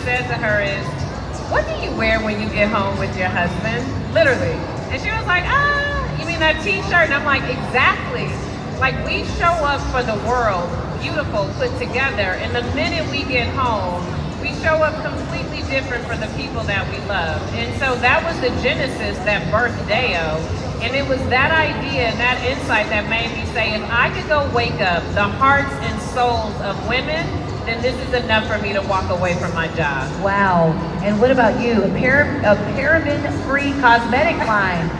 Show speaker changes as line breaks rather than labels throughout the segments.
said to her is, what do you wear when you get home with your husband? Literally. And she was like, you mean that t-shirt? And I'm like, exactly. Like, we show up for the world, beautiful, put together, and the minute we get home, we show up completely different for the people that we love. And so that was the genesis that birthed Deo. And it was that idea and that insight that made me say, if I could go wake up the hearts and souls of women, then this is enough for me to walk away from my job.
Wow. And what about you? A paraben-free cosmetic line.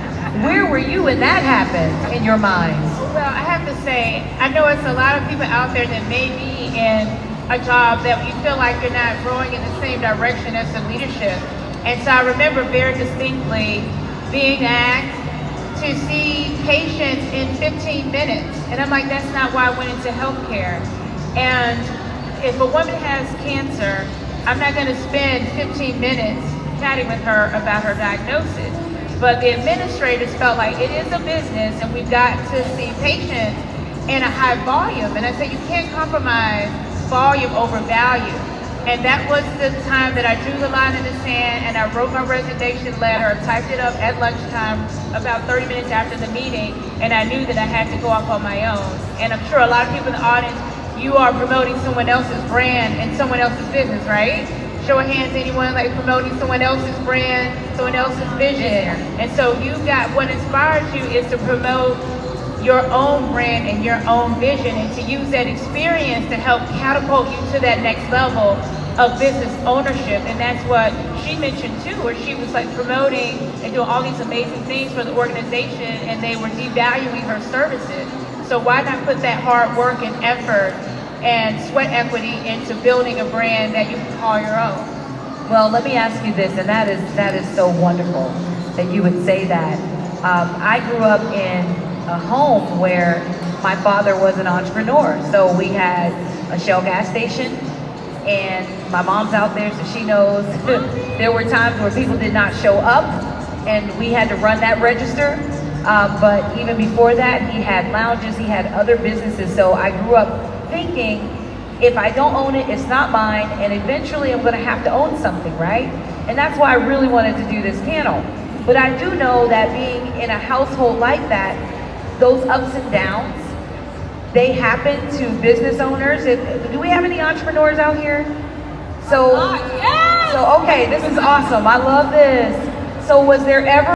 Where were you when that happened in your mind?
Well, I have to say, I know it's a lot of people out there that may be in a job that you feel like you're not growing in the same direction as the leadership. And so I remember very distinctly being asked to see patients in 15 minutes. And I'm like, that's not why I went into healthcare. And if a woman has cancer, I'm not going to spend 15 minutes chatting with her about her diagnosis. But the administrators felt like it is a business and we've got to see patients in a high volume. And I said, you can't compromise volume over value. And that was the time that I drew the line in the sand and I wrote my resignation letter, typed it up at lunchtime about 30 minutes after the meeting, and I knew that I had to go off on my own. And I'm sure a lot of people in the audience, you are promoting someone else's brand and someone else's business, right? Show of hands, anyone like promoting someone else's brand, someone else's vision. And so you got, what inspires you is to promote your own brand and your own vision and to use that experience to help catapult you to that next level of business ownership. And that's what she mentioned too, where she was like promoting and doing all these amazing things for the organization and they were devaluing her services. So why not put that hard work and effort and sweat equity into building a brand that you can call your own?
Well, let me ask you this, and that is so wonderful that you would say that. I grew up in a home where my father was an entrepreneur. So we had a Shell gas station, and my mom's out there, so she knows there were times where people did not show up, and we had to run that register. But even before that, he had lounges, he had other businesses. So I grew up thinking, if I don't own it, it's not mine, and eventually I'm gonna have to own something, right? And that's why I really wanted to do this panel. But I do know that being in a household like that, those ups and downs, they happen to business owners. Do we have any entrepreneurs out here? So okay, this is awesome. I love this. So was there ever